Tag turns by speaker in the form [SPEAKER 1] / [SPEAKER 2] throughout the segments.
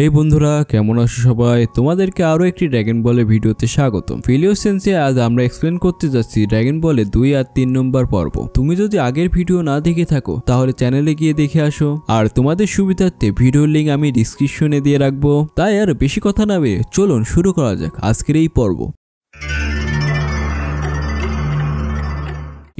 [SPEAKER 1] এই বন্ধুরা কেমন আছো সবাই, তোমাদেরকে আরো একটি ড্রাগন বলের ভিডিওতে স্বাগতম। ফিলিওসেন্সে আজ আমরা এক্সপ্লেন করতে যাচ্ছি ড্রাগন বলে 2 আর 3 নম্বর পর্ব। তুমি যদি আগের ভিডিও না দেখে থাকো তাহলে চ্যানেলে গিয়ে দেখে আসো, আর তোমাদের সুবিধার্থে ভিডিওর লিংক আমি ডেসক্রিপশনে দিয়ে রাখবো। তাই আর বেশি কথা না বেরিয়ে চলুন শুরু করা যাক আজকের এই পর্ব।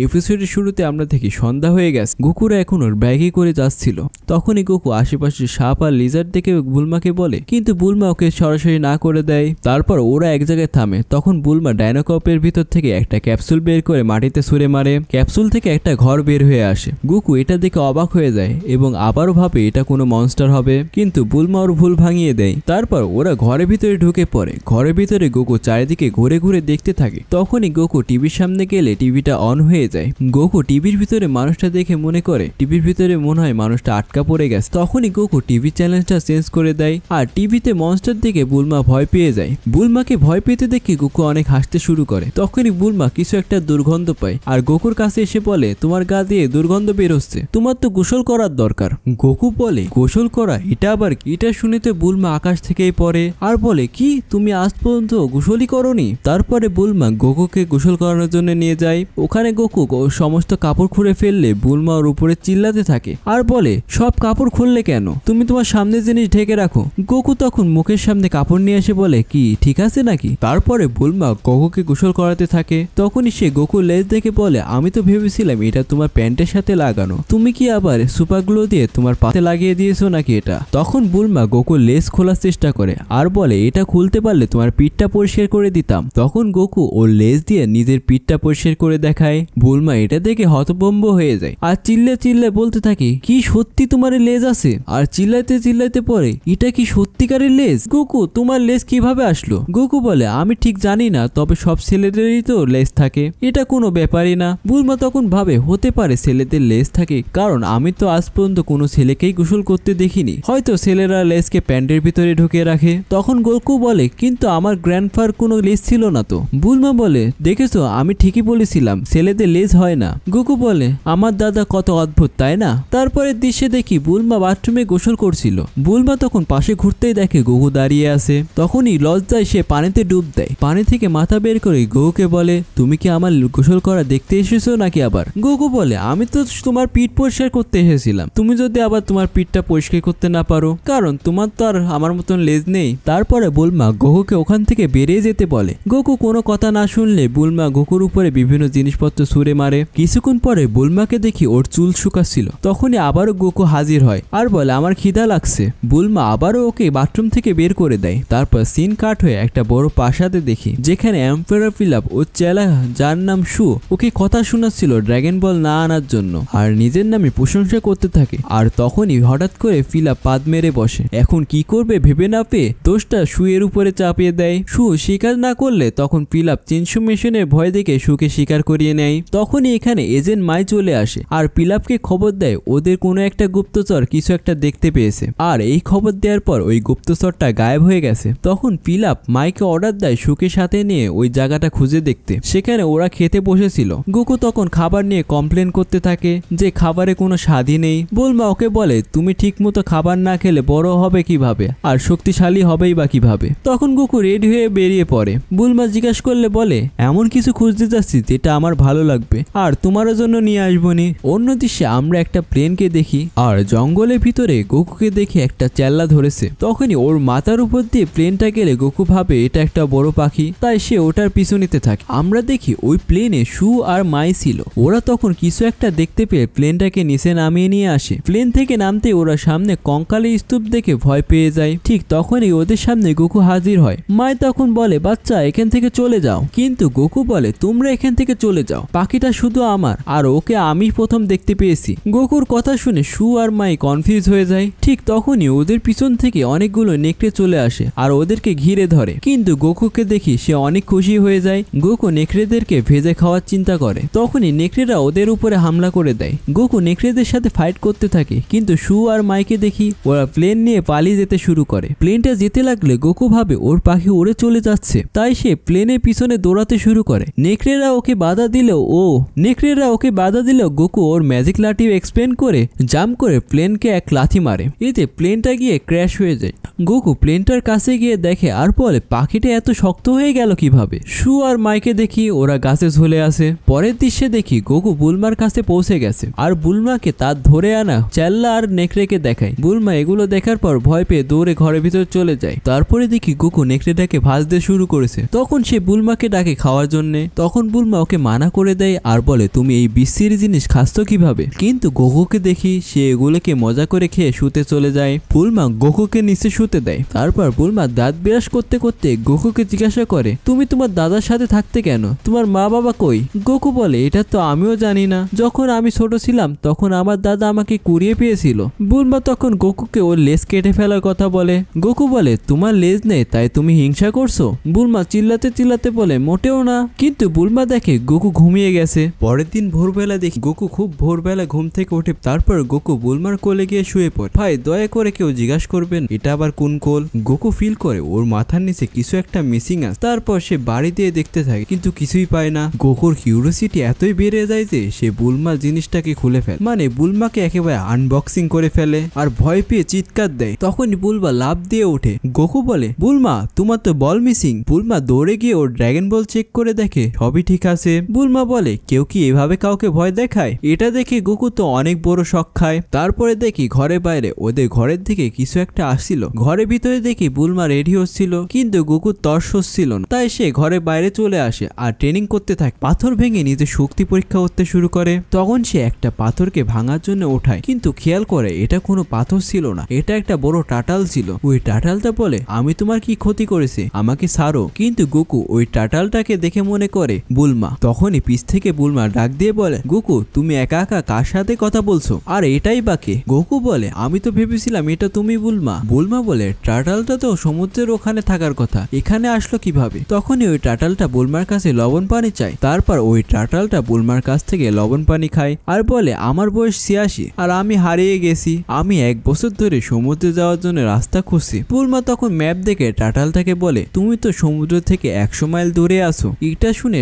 [SPEAKER 1] এপিসোডের শুরুতে আমরা দেখি সন্ধ্যা হয়ে গেছে, গোকুরা এখন ওর ব্যাগে করে যাচ্ছিল। তখনই গোকু আশেপাশে সাপ আর লিজার্ড দেখে বুলমাকে বলে, কিন্তু বুলমা ওকে সরাসরি না করে দেয়। তারপর ওরা এক জায়গায় থামে। তখন বুলমা ডাইনোকপের ভিতর থেকে একটা ক্যাপসুল বের করে মাটিতে ছুঁড়ে মারে। ক্যাপসুল থেকে একটা ঘর বের হয়ে আসে। গোকু এটা দেখে অবাক হয়ে যায় এবং আবারও ভাবে এটা কোনো মনস্টার হবে, কিন্তু বুলমা ওর ভুল ভাঙিয়ে দেয়। তারপর ওরা ঘরের ভিতরে ঢুকে পড়ে। ঘরের ভিতরে গোকু চারিদিকে ঘুরে ঘুরে দেখতে থাকে। তখনই গোকু টিভির সামনে গেলে টিভিটা অন হয়ে যায়। গোকু টিভির ভিতরে মানুষটা দেখে মনে করে টিভির ভিতরে মনে হয় মানুষটা আটকা পড়ে গেছে। তখনই গোকু টিভি চ্যানেলটা চেঞ্জ করে দেয় আর টিভিতে মনস্টার দেখে বুলমা ভয় পেয়ে যায়। বুলমাকে ভয় পেতে দেখে গোকু অনেক হাসতে শুরু করে। তখনই বুলমা কিছু একটা দুর্গন্ধ পায় আর গোকুর কাছে এসে বলে, তোমার গা দিয়ে দুর্গন্ধ বের হচ্ছে, তোমার তো গোসল করার দরকার। গোকু বলে, গোসল করা? এটা আবার কি? এটা শুনেতে বুলমা আকাশ থেকেই পড়ে আর বলে, কি তুমি আজ পর্যন্ত গোসলই করনি? তারপরে বুলমা গোকুকে গোসল করানোর জন্য নিয়ে যায়। ওখানে গোকু সমস্ত কাপড় খুলে ফেললে বুলমা ওর উপরে চিল্লাতে থাকে আর বলে, সব কাপড় খুললে কেন? তুমি তোমার সামনে জিনিস ঢেকে রাখো। গোকু তখন মুখের সামনে কাপড় নিয়ে এসে বলে, কি ঠিক আছে নাকি? তারপরে বুলমা গোকুকে গোসল করাতে থাকে। তখনই সে গোকুর লেজ দেখে বলে, আমি তো ভেবেছিলাম এটা তোমার প্যান্টের সাথে লাগানো, তুমি কি আবার সুপার গ্লো দিয়ে তোমার পাতে লাগিয়ে দিয়েছো নাকি এটা? তখন বুলমা গোকুর লেজ খোলার চেষ্টা করে আর বলে, এটা খুলতে পারলে তোমার পিঠটা পরিষ্কার করে দিতাম। তখন গোকু ওর লেজ দিয়ে নিজের পিঠটা পরিষ্কার করে দেখায়। বুলমা এটা দেখে হতভম্ব হয়ে যায় আর চিল্লে বলতে থাকে, কি সত্যি তোমার লেজ আছে? আর চিল্লাইতে পরে, এটা কি সত্যিকারের লেজ? গোকু, তোমার লেজ কিভাবে আসলো? গোকু বলে, আমি ঠিক জানি না, তবে সব ছেলেদেরই তো লেজ থাকে, এটা কোনো ব্যাপারই না। বুলমা তখন ভাবে, হতে পারে ছেলেদের লেজ থাকে, কারণ আমি তো আজ পর্যন্ত কোনো ছেলেকেই গোসল করতে দেখিনি, হয়তো ছেলেরা লেজকে প্যান্টের ভিতরে ঢুকিয়ে রাখে। তখন গোকু বলে, কিন্তু আমার গ্র্যান্ডফার কোনো লেজ ছিল না তো। বুলমা বলে, দেখেছো, আমি ঠিকই বলেছিলাম, ছেলেদের লেজ হয় না। গোকু বলে, আমার দাদা কত অদ্ভুত, তাই না? তারপরে দৃশ্যে দেখি বুলমা বাথরুমে গোসল করছিল। বুলমা তখন পাশে ঘুরতেই দেখে গোকু দাঁড়িয়ে আছে। তখনই লজ্জায় সে পানিতে ডুব দেয়। পানি থেকে মাথা বের করে গোকুকে বলে, তুমি কি আমার গোসল করা দেখতে এসেছো নাকি আবার? গোকু বলে, আমি তো তোমার পিঠ পরিষ্কার করতে এসেছিলাম, তুমি যদি আবার তোমার পিঠটা পরিষ্কার করতে না পারো, কারণ তোমার তো আর আমার মতন লেজ নেই। তারপরে বুলমা গোকুকে ওখান থেকে বেরিয়ে যেতে বলে। গোকু কোনো কথা না শুনলে বুলমা গোকুর উপরে বিভিন্ন জিনিসপত্র ছুঁড়ে মারে। কিছুক্ষণ পরে বুলমাকে দেখি ওর চুল শুকাচ্ছিল। তখনই আবারও গোকু হাজির হয় আর বলে, আমার খিদা লাগছে। বুলমা আবারও ওকে বাথরুম থেকে বের করে দেয়। তারপর সিন কাট হয়ে একটা বড় প্রাসাদে দেখি, যেখানে এম্পারার ফিলাপ ও চেলা, যার নাম শু, ওকে কথা শোনাচ্ছিল ড্রাগন বল না আনার জন্য আর নিজের নামে প্রশংসা করতে থাকে। আর তখনই হঠাৎ করে ফিলাপ পাদ মেরে বসে। এখন কি করবে ভেবে না পেয়ে দোষটা শুয়ের উপরে চাপিয়ে দেয়। শু স্বীকার না করলে তখন ফিলাপ চিনসু মেশিনের ভয় দেখে শুকে স্বীকার করিয়ে নেয়। তখনই এখানে এজেন্ট মাই চলে আসে আর পিলাপকে খবর দেয় ওদের কোনো একটা গুপ্তচর কিছু একটা দেখতে পেয়েছে, আর এই খবর দেওয়ার পর ওই গুপ্তচরটা গায়েব হয়ে গেছে। তখন পিলাপ মাইকে অর্ডার দেয় শুকে সাথে নিয়ে ওই জায়গাটা খুঁজে দেখতে। সেখানে ওরা খেতে বসেছিল। গোকু তখন খাবার নিয়ে কমপ্লেন করতে থাকে যে খাবারে কোনো স্বাদই নেই। বুলমা ওকে বলে, তুমি ঠিক মতো খাবার না খেলে বড় হবে কিভাবে আর শক্তিশালী হবেই বা কিভাবে? তখন গোকু রেডি হয়ে বেরিয়ে পড়ে। বুলমা জিজ্ঞাসা করলে বলে, এমন কিছু খুঁজতে যাচ্ছি যেটা আমার ভালো লাগবে আর তোমার জন্য নিয়ে আসবনি। অন্য দৃশ্যে আমরা একটা প্লেনকে দেখি আর জঙ্গলের ভিতরে গোকুকে দেখে একটা চেল্লা ধরেছে। তখনই ওর মাথার উপর দিয়ে প্লেনটা গেলে গোকু ভাবে এটা একটা বড় পাখি, তাই সে ওটার পিছু নিতে থাকে। আমরা দেখি ওই প্লেনে শু আর মাই ছিল। ওরা তখন কিছু একটা দেখতে পেয়ে প্লেনটাকে নিচে নামিয়ে নিয়ে আসে। প্লেন থেকে নামতে ওরা সামনে কঙ্কালের স্তূপ দেখে ভয় পেয়ে যায়। ঠিক তখনই ওদের সামনে গোকু হাজির হয়। মাই তখন বলে, বাচ্চা এখান থেকে চলে যাও, কিন্তু গোকু বলে, তোমরা এখান থেকে চলে যাও, পাখিটা শুধু আমার আর ওকে আমি প্রথম দেখতে পেয়েছি। গোকুর কথা শুনে শু আর মাই কনফিউজ হয়ে যায়। ঠিক তখনই ওদের পিছন থেকে অনেকগুলো নেকড়ে চলে আসে আর ওদেরকে ঘিরে ধরে, কিন্তু গোকুকে দেখি সে অনেক খুশি হয়ে যায়। গোকু নেকড়েদেরকে ভেজে খাওয়ার চিন্তা করে। তখনই নেকড়েরা ওদের উপরে হামলা করে দেয়। গোকু নেকড়েদের সাথে ফাইট করতে থাকে, কিন্তু শু আর মাইকে দেখি ওরা প্লেন নিয়ে পালিয়ে যেতে শুরু করে। প্লেনটা যেতে লাগলে গোকু ভাবে ওর পাখি উড়ে চলে যাচ্ছে, তাই সে প্লেনের পিছনে দৌড়াতে শুরু করে। নেকড়েরা ওকে বাধা দিলেও ও ও নেকড়েরা ওকে বাধা দিলেও গোকু ওর ম্যাজিক লাঠি এক্সপ্লেন করে জাম্প করে প্লেনকে এক লাথি মারে। এতে প্লেনটা গিয়ে ক্র্যাশ হয়ে যায়। গোকু প্লেনটার কাছে গিয়ে দেখে আর বলে পাখিটা এত শক্ত হয়ে গেল কিভাবে। শু আর মাইকে দেখি ওরা গাছে ঝুলে আছে। পরের দৃশ্যে দেখি গোকু বুলমার কাছে পৌঁছে গেছে আর বুলমাকে তার ধরে আনা চেল্লা আর নেকড়েকে দেখায়। বুলমা এগুলো দেখার পর ভয় পেয়ে দৌড়ে ঘরের ভিতর চলে যায়। তারপরে দেখি গোকু নেকড়েটাকে ভাজতে শুরু করেছে। তখন সে বুলমাকে ডাকে খাওয়ার জন্য। তখন বুলমা ওকে মানা করে দেয় আর বলে তুমি এই বিশ্রী জিনিস খাচ্ছ কিভাবে। কিন্তু গোকুকে দেখি সে এগুলোকে মজা করে খেয়ে শুতে চলে যায়। বুলমা গোকুকে নিচে শুতে দেয়। তারপর বুলমা দাঁত বিরাস করতে করতে গোকুকে জিজ্ঞাসা করে তুমি তোমার দাদার সাথে থাকতে কেন, তোমার মা বাবা কই। গোকু বলে এটা তো আমিও জানি না, যখন আমি ছোট ছিলাম তখন আমার দাদা আমাকে কুড়িয়ে পেয়েছিল। বুলমা তখন গোকুকে ওর লেজ কেটে ফেলার কথা বলে। গোকু বলে তোমার লেজ নেই তাই তুমি হিংসা করছো। বুলমা চিল্লাতে চিল্লাতে বলে মোটেও না। কিন্তু বুলমা দেখে গোকু ঘুমিয়ে গেছে। পরের দিন ভোরবেলা দেখি গোকু খুব ভোরবেলা ঘুম থেকে ওঠে। তারপর গোকু বুলমার কোলে গিয়ে শুয়ে পড়ে। ভাই দয়া করে কেউ জিজ্ঞাসা করবেন এটা আবার কোন কোল। গোকু ফিল করে ওর মাথার নিচে কিছু একটা মিসিং আছে। তারপর সে বাড়ি দিয়ে দেখতে থাকে কিন্তু কিছুই পায় না। গোকুর কিউরিওসিটি এতই বেড়ে যায় যে সে বুলমার জিনিসটাকে খুলে ফেলে, মানে বুলমাকে একেবারে আনবক্সিং করে ফেলে আর ভয় পেয়ে চিৎকার দেয়। তখনই বুলমা লাফ দিয়ে ওঠে। গোকু বলে বুলমা তোমার তো বল মিসিং। বুলমা দৌড়ে গিয়ে ওর ড্রাগন বল চেক করে দেখে সবই ঠিক আছে। বুলমা বলে কেউ কি এভাবে কাউকে ভয় দেখায়। এটা দেখে গোকু তো অনেক বড় শক খায়। তারপরে দেখি ঘরে বাইরে ওদের ঘরের দিকে কিছু একটা আসছিল। ঘরের ভিতরে দেখি বুলমা রেডি হচ্ছিল কিন্তু গোকু তর্স হচ্ছিল না, তাই সে ঘরে বাইরে চলে আসে আর ট্রেনিং করতে থাকে। পাথর ভেঙে নিজের শক্তি পরীক্ষা করতে শুরু করে। তখন সে একটা পাথরকে ভাঙার জন্য ওঠায় কিন্তু খেয়াল করে এটা কোনো পাথর ছিল না, এটা একটা বড় টাটাল ছিল। ওই টাটালটা বলে আমি তোমার কি ক্ষতি করেছে, আমাকে ছাড়ো। কিন্তু গোকু ওই টাটালটাকে দেখে মনে করে বুলমা। তখনই পিছ থেকে বুলমা ডাক দিয়ে বলে গোকু তুমি একা একা কার সাথে কথা বলছো, আর এটাই বাকি। গোকু বলে আমি তো ভেবেছিলাম এটা তুমি বুলমা। বুলমা বলে টাটালটা তো সমুদ্রের ওখানে থাকার কথা, এখানে আসলো কিভাবে। তখনই ওই টাটালটা বুলমার কাছে লবণ পানি চায়। তারপর ওই টাটালটা বুলমার কাছ থেকে লবণ পানি খায় আর বলে আমার বয়স 86 আর আমি হারিয়ে গেছি, আমি 1 বছর ধরে সমুদ্রে যাওয়ার জন্য রাস্তা খুঁজছি। বুলমা তখন ম্যাপ দেখে টাটালটাকে বলে তুমি তো সমুদ্র থেকে 100 মাইল দূরে আছো। এটা শুনে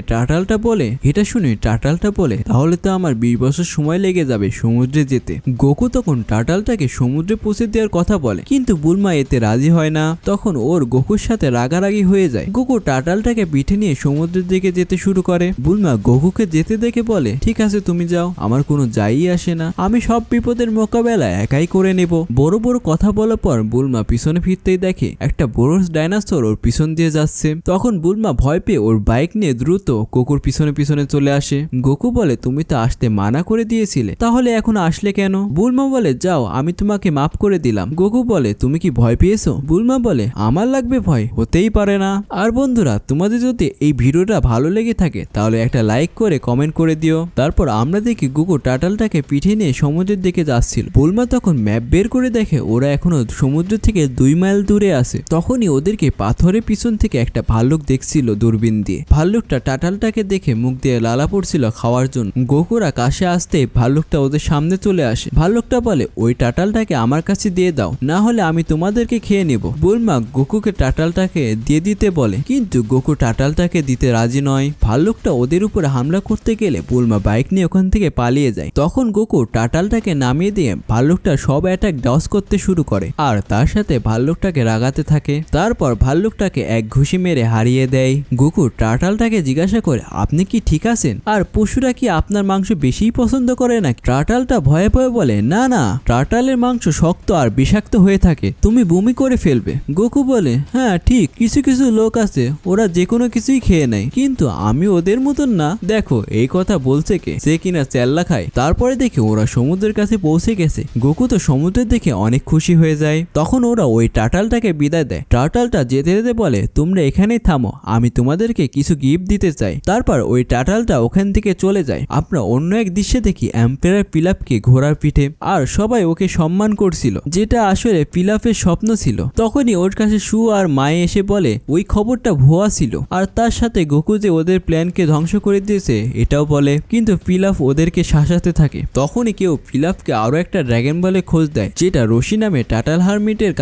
[SPEAKER 1] টাটালটা বলে তাহলে তো আমার 20 বছর সময় লেগে যাবে সমুদ্রে যেতে। গোকু তখন টাটালটাকে সমুদ্রে পৌঁছে দেওয়ার কথা বলে কিন্তু বুলমা এতে রাজি হয় না। তখন ওর গোকুর সাথে রাগারাগি হয়ে যায়। গোকু টাটালটাকে পিঠে নিয়ে সমুদ্রের দিকে যেতে শুরু করে। বুলমা গোকুকে যেতে দেখে বলে ঠিক আছে তুমি যাও, আমার কোনো যাই আসে না, আমি সব বিপদের মোকাবেলা একাই করে নেব। বড় বড় কথা বলার পর বুলমা পিছনে ফিরতেই দেখে একটা বড় ডাইনোসর ওর পিছন দিয়ে যাচ্ছে। তখন বুলমা ভয় পেয়ে ওর বাইক নিয়ে দ্রুত গোকুর পিছনে পিছনে চলে আসে। গোকু বলে তুমি তো আসতে মানা করে দিয়েছিলে, তাহলে এখন আসলে কেন। বুলমা বলে যাও আমি তোমাকে মাফ করে দিলাম। গোকু বলে তুমি কি ভয় পেয়েছো। বুলমা বলে আমার লাগবে ভয়, হতেই পারে না। আর বন্ধুরা তোমাদের যদি এই ভিডিওটা ভালো লেগে থাকে তাহলে একটা লাইক করে কমেন্ট করে দিও। তারপর আমরা দেখি গোকু টাটালটাকে পিঠে নিয়ে সমুদ্রের দিকে যাচ্ছিল। বুলমা তখন ম্যাপ বের করে দেখে ওরা এখনো সমুদ্র থেকে 2 মাইল দূরে আছে। তখনই ওদেরকে পাথরের পিছন থেকে একটা ভাল্লুক দেখছিল দূরবীন দিয়ে। ভাল্লুকটা টাটালটাকে দেখে মুখ দিয়ে লালা পড়ছিল খাওয়ার জন্য। গোকুরা কাছে আসতে ভাল্লুকটা ওদের সামনে চলে আসে। ভাল্লুকটা বলে ওই টাটালটাকে আমার কাছে দিয়ে দাও, না হলে আমি তোমাদেরকে খেয়ে নেব। বুলমা গোকুকে টাটালটাকে দিয়ে দিতে বলে কিন্তু গোকু টাটালটাকে দিতে রাজি নয়। ভাল্লুকটা ওদের উপরে হামলা করতে গেলে বুলমা বাইক নিয়ে ওখান থেকে পালিয়ে যায়। তখন গোকু টাটালটাকে নামিয়ে দিয়ে ভাল্লুকটা সব অ্যাটাক ডস করতে শুরু করে আর তার সাথে ভাল্লুকটাকে রাগাতে থাকে। তারপর ভাল্লুকটাকে এক ঘুষি মেরে হারিয়ে দেয়। গোকু টাটালটাকে জিজ্ঞাসা করে আপনি কি ঠিক আছেন, আর পশুরা কি আপনার মাংস বেশি পছন্দ করে না। টাটালটা ভয়ে ভয়ে বলে না না, টাটালের মাংস শক্ত আর বিষাক্ত হয়ে থাকে, তুমি বমি করে ফেলবে। গোকু বলে হ্যাঁ ঠিক, কিছু কিছু লোক আছে ওরা যে কোনো কিছুই খেয়ে নেয়, কিন্তু আমি ওদের মতন না। দেখো এই কথা বলছে কে, যে কিনা চেল্লা খায়। তারপরে দেখে ওরা সমুদ্রের কাছে পৌঁছে গেছে। গোকু তো সমুদ্রের দেখে অনেক খুশি হয়ে যায়। তখন ওরা ওই টাটালটাকে বিদায় দেয়। টাটালটা যেতে যেতে বলে তোমরা এখানেই থামো, আমি তোমাদেরকে কিছু গিফট দিতে চাই। তারপর ওই টাটালটা ওখান থেকে চলে যায়। আমরা অন্য এক দৃশ্যে দেখি এম্পায়ার পিলাপকে ঘোড়ার পিঠে আর সবাই ওকে সম্মান করছিল, যেটা আসলে পিলাপের স্বপ্ন ছিল। তখনই ওর কাছে শু আর মায়ে এসে বলে ওই খবরটা ভুয়া ছিল, আর তার সাথে গোকু যে ওদের প্ল্যানকে ধ্বংস করে দিয়েছে এটাও বলে। কিন্তু পিলাপ ওদেরকে শাসাতে থাকে। তখনই কেউ পিলাপকে আরো একটা ড্রাগন বলে খোঁজ দেয়, যেটা রশি নামে টাটাল হারমিটের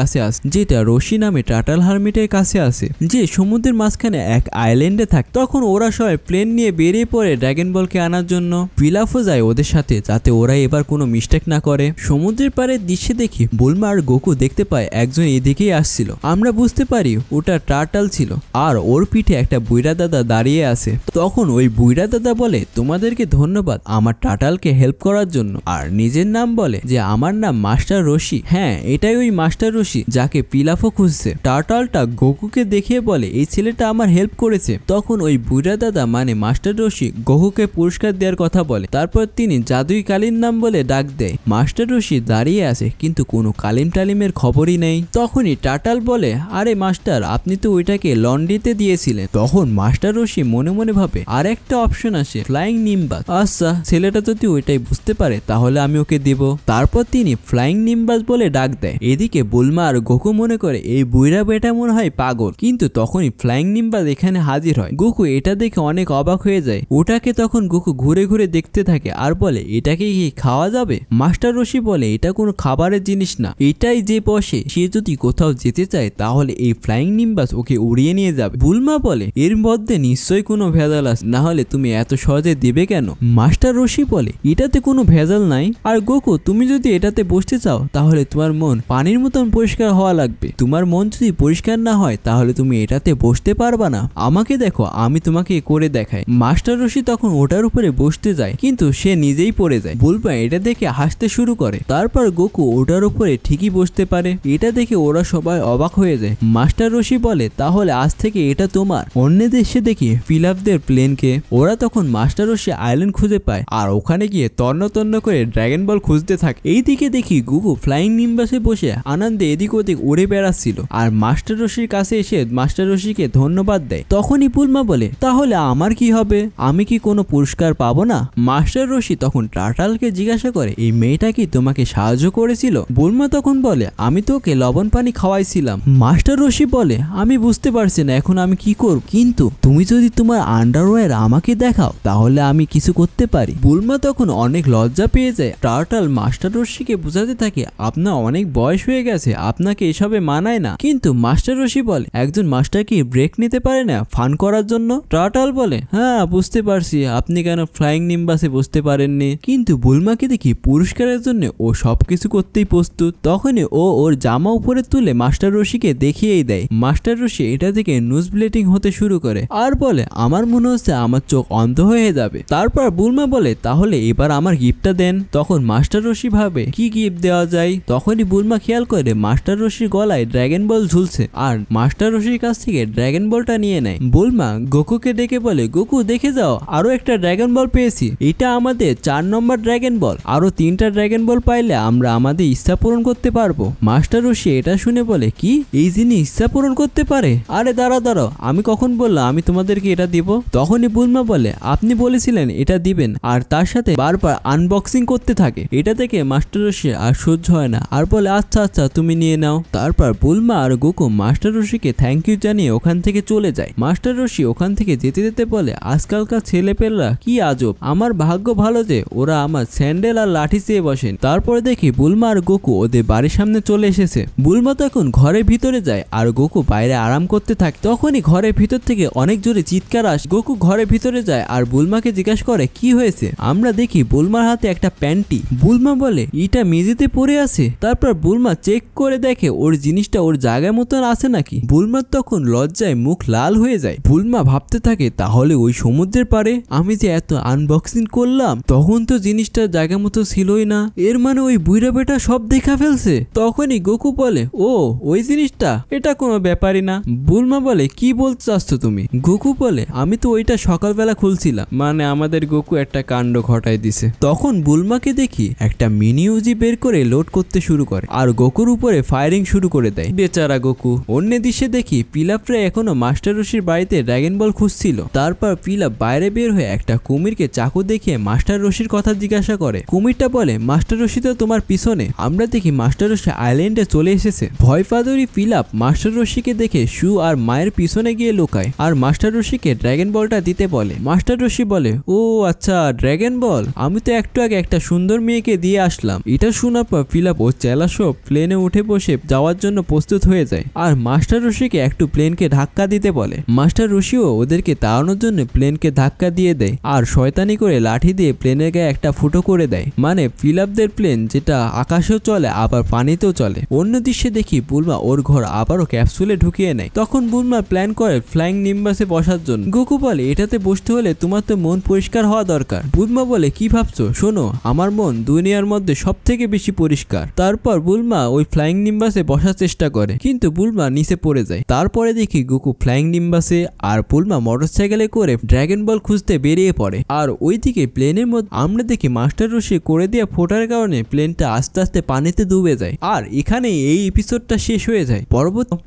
[SPEAKER 1] কাছে আসে, যে সমুদ্রের মাঝখানে এক আইল্যান্ডে থাকে। তখন ওরা সবাই প্লেন নিয়ে বেরিয়ে পড়ে করে ড্রাগন বলকে আনার জন্য। পিলাফও যায় ওদের সাথে যাতে ওরা এবার কোনো মিস্টেক না করে। সমুদ্রের পাড়ের দৃশ্যে দেখি বুলমা আর গোকু দেখতে পায় একজন এদিকেই আসছিল। আমরা বুঝতে পারি ওটা টার্টাল ছিল আর ওর পিঠে একটা বুইড়া দাদা দাঁড়িয়ে আছে। তখন ওই বুইড়া দাদা বলে তোমাদেরকে ধন্যবাদ আমার টার্টালকে হেল্প করার জন্য, আর নিজের নাম বলে যে আমার নাম মাস্টার রশি। হ্যাঁ, এটাই ওই মাস্টার রশি যাকে পিলাফও খুঁজছে। টার্টালটা গোকুকে দেখিয়ে বলে এই ছেলেটা আমার হেল্প করেছে। তখন ওই বুইড়া দাদা মানে মাস্টার রশি গোকুকে পুরস্কার দেওয়ার কথা বলে। তারপর তিনি জাদুই কালির নাম বলে ডাক দেয়। মাস্টার রশি দাঁড়িয়ে আছে কিন্তু কোনো কালিম টালিমের খবরই নেই। তখনই টার্টাল বলে আরে মাস্টার আপনি তো ওইটাকে লন্ড্রিতে দিয়েছিলেন। তখন মাস্টার রশি মনে মনে ভাবে আর একটা অপশন আসে, ফ্লাইং নিম্বাস। আচ্ছা ছেলেটা যদি ওইটাই বুঝতে পারে তাহলে আমি ওকে দিব। তারপর তিনি ফ্লাইং নিম্বাস বলে ডাক দেয়। এদিকে বুলমা আর গোকু মনে করে এই বুইড়া বেটা মনে হয় পাগল, কিন্তু তখনই ফ্লাইং নিম্বাস এখানে হাজির হয়। গোকু এটা দেখে অনেক অবাক হয়ে যায়। ওটাকে তখন গোকু ঘুরে ঘুরে দেখতে থাকে আর বলে এটাকে কি খাওয়া যাবে? মাস্টার রশি বলে এটা কোনো খাবারের জিনিস না, এটাই যে বসে সে যদি কোথাও যেতে চায় তাহলে এই ফ্লাইং নিম্বাস ওকে উড়িয়ে নিয়ে যাবে। বুলমা বলে এর মধ্যে নিশ্চয়ই কোনো ভেজাল আছে, না হলে তুমি এত সহজে দেবে কেন? মাস্টার রশি বলে এটাতে কোনো ভেজাল নাই, আর গোকু তুমি যদি এটাতে বসতে চাও তাহলে তোমার মন পানির মতন পরিষ্কার হওয়া লাগবে। তোমার মন যদি পরিষ্কার না হয় তাহলে তুমি এটাতে বসতে পারবা না। আমাকে দেখো আমি তোমাকে করে দেখাই। মাস্টার রশি তখন ওটার উপরে বসতে যায় কিন্তু সে নিজেই পড়ে যায়। বুলমা এটা দেখে হাসতে শুরু করে। তারপর গোকু ওটার উপরে ঠিকই বসতে পারে। এটা দেখে ওরা সবাই অবাক হয়ে যায়। মাস্টার রশি বলে তাহলে আজ থেকে এটা তোমার। অন্য দেশে দেখি পিলাফদের প্লেনকে। ওরা তখন মাস্টার রশি আইল্যান্ড খুঁজে পায় আর ওখানে গিয়ে তন্ন তন্ন করে ড্রাগন বল খুঁজতে থাকে। এইদিকে দেখি গোকু ফ্লাইং নিম্বাসে বসে আনন্দে এদিক ওদিক উড়ে বেড়াচ্ছিল আর মাস্টার রশির কাছে এসে মাস্টার রশিকে ধন্যবাদ দেয়। তখনই বুলমা বলে তাহলে আমার কি হবে? আমি কি কোনো পুরস্কার পাবো না? মাস্টার রশি তখন টার্টালকে জিজ্ঞাসা করে এই মেয়েটা কি তোমাকে সাহায্য করেছিল? বুলমা তখন বলে আমি তো ওকে লবণ পানি খাওয়াইছিলাম। মাস্টার রশি বলে আমি বুঝতে পারছি না এখন আমি কি করব, কিন্তু তুমি যদি তোমার আন্ডারওয়্যার আমাকে দেখাও তাহলে আমি কিছু করতে পারি। বুলমা তখন অনেক লজ্জা পেয়ে যায়। টার্টাল মাস্টার রশিকে বোঝাতে থাকে আপনার অনেক বয়স হয়ে গেছে, আপনাকে এসবে মানায় না। কিন্তু মাস্টার রশি বলে একজন মাস্টার কি ব্রেক নিতে পারে না ফান করার জন্য? টার্টাল বলে হ্যাঁ বুঝতে পারছি আপনি কেন ফ্লাইং নিম্বাসে বসতে পারেননি, কিন্তু বুলমাকে দেখি পুরস্কারের জন্য ও সবকিছু করতেই প্রস্তুত। তখনই ও ওর জামা উপরে তুলে মাস্টার রশিকে দেখিয়েই দেয়। মাস্টার রশি এটা থেকে নিউজ ব্লিডিং হতে শুরু করে আর বলে আমার মনে হচ্ছে আমার চোখ অন্ধ হয়ে যাবে। তারপর বুলমা বলে তাহলে এবার আমার গিফটটা দেন। তখন মাস্টার রশি ভাবে কি গিফট দেওয়া যায়। তখনই বুলমা খেয়াল করে মাস্টার রশির গলায় ড্রাগন বল ঝুলছে আর মাস্টার রশির কাছ থেকে ড্রাগন বলটা নিয়ে নেয়। বুলমা গোকুকে ডেকে বলে গোকু দেখে যাও আরো একটা ড্রাগন বল পেয়েছি, এটা আমাদের 4 নম্বর ড্রাগন বল। আরো 3টা ড্রাগন বল পাইলে আমরা আমাদের ইচ্ছা পূরণ করতে পারবো। মাস্টার রশি এটা শুনে বলে কি এই জিনিস ইচ্ছা পূরণ করতে পারে? আরে দাঁড়াও আমি কখন বললাম আমি তোমাদেরকে এটা দিব? তখনই বুলমা বলে আপনি বলেছিলেন এটা দিবেন, আর তার সাথে বারবার আনবক্সিং করতে থাকে। এটা থেকে মাস্টার রশি আর সহ্য হয় না আর বলে আচ্ছা আচ্ছা তুমি নিয়ে নাও। তারপর বুলমা আর গোকু মাস্টার রশিকে থ্যাংক ইউ জানিয়ে ওখান থেকে চলে যায়। মাস্টার রশি ওখান থেকে যেতে যেতে বলে আজকালকার ছেলেপেলেরা কি আজব, আমার ভাগ্য ভালো যে ওরা আমার স্যান্ডেল আর লাঠি চেয়ে বসেন। তারপরে দেখি বুলমা আর গোকু ওদের বাড়ির সামনে চলে এসেছে। বুলমা তখন ঘরের ভিতরে যায় আর গোকু বাইরে আরাম করতে থাকে। তখনই ঘরের ভিতর থেকে অনেক জোরে চিৎকার আসে। গোকু ঘরের ভিতরে যায় আর বুলমাকে জিজ্ঞাসা করে কি হয়েছে। আমরা দেখি বুলমার হাতে একটা প্যান্টি। বুলমা বলে এটা মেঝেতে পড়ে আছে। তারপর বুলমা চেক করে দেখে ওর জিনিসটা ওর জায়গায় মতন আছে নাকি। বুলমার তখন লজ্জায় মুখ লাল হয়ে যায়। বুলমা ভাবতে থাকে তাহলে ওই সমুদ্রের পারে আমি যে এত আনবক্সিং করলাম তখন তো জিনিসটা জায়গা মতো ছিলই না, এর মানে ওই বুইড়া বেটা সব দেখা ফেলছে। তখনই গোকু বলে ও ওই জিনিসটা, এটা কোনো ব্যাপারই না। বুলমা বলে কি বলতে চাচ্ছ তুমি? গোকু বলে আমি তো ওইটা সকালবেলা খুলছিলাম। মানে আমাদের গোকু একটা কাণ্ড ঘটায় দিছে। তখন বুলমাকে দেখি একটা মিনি ইউজি বের করে লোড করতে শুরু করে আর গোকুর উপরে ফায়ারিং শুরু করে দেয়। বেচারা গোকু। অন্য দৃশ্যে দেখি পিলাপরা এখনো মাস্টার রশির বাড়িতে ড্রাগন বল খুঁজছিল। তারপর পিলাপ বাইরে বের হয়ে একটা কুমিরকে চাকু দেখিয়ে মাস্টার রশির কথা জিজ্ঞাসা করে। কুমিরটা বলে মাস্টার রশি তো তোমার পিছনে। আমরা দেখি মাস্টার রশি আইল্যান্ডে চলে এসেছে। ভয় পাদরি পিলাপ মাস্টার রশিকে দেখে শু আর মায়ের পিছনে গিয়ে লুকায় আর মাস্টার রশিকে ড্রাগন বলটা দিতে বলে। মাস্টার রশি বলে ও আচ্ছা ড্রাগন বল, আমি তো একটু আগে একটা সুন্দর মেয়েকে দিয়ে আসলাম। এটা শোনার পর পিলাপ ও চেলাসব প্লেনে উঠে বসে যাওয়ার জন্য প্রস্তুত হয়ে যায় আর মাস্টার রশিকে একটু প্লেনকে ধাক্কা দিতে বলে। মাস্টার রশিও ওদেরকে তাড়ানোর জন্য প্লেনকে ধাক্কা ধাক্কা দিয়ে দেয় আর শয়তানি করে লাঠি দিয়ে প্লেনের গায়ে একটা ফুটো করে দেয়, মানে ফিলাপদের প্লেন যেটা আকাশেও চলে আবার পানিতেও চলে। অন্য দৃশ্যে দেখি বুলমা ওর ঘর আবারও ক্যাপসুলে ঢুকিয়ে নেয়। তখন বুলমা প্ল্যান করে ফ্লাইং নিম্বাসে বসার জন্য। গোকু বলে এটাতে বসতে হলে তোমার তো মন পরিষ্কার হওয়া দরকার। বুলমা বলে কি ভাবছো, শোনো আমার মন দুনিয়ার মধ্যে সব থেকে বেশি পরিষ্কার। তারপর বুলমা ওই ফ্লাইং নিম্বাসে বসার চেষ্টা করে কিন্তু বুলমা নিচে পড়ে যায়। তারপরে দেখি গোকু ফ্লাইং নিম্বাসে আর বুলমা মোটরসাইকেলে করে ড্রাগন বল খুঁজতে বেরিয়ে পড়ে। আর ওইদিকে প্লেনের মধ্যে আমরা দেখি মাস্টার রশি করে দেওয়া ফোটার কারণে প্লেনটা আস্তে আস্তে পানিতে ডুবে যায়। আর এখানে এই এপিসোডটা শেষ হয়ে যায়।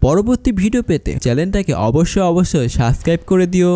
[SPEAKER 1] পরবর্তী ভিডিও পেতে চ্যানেলটাকে অবশ্যই সাবস্ক্রাইব করে দিও।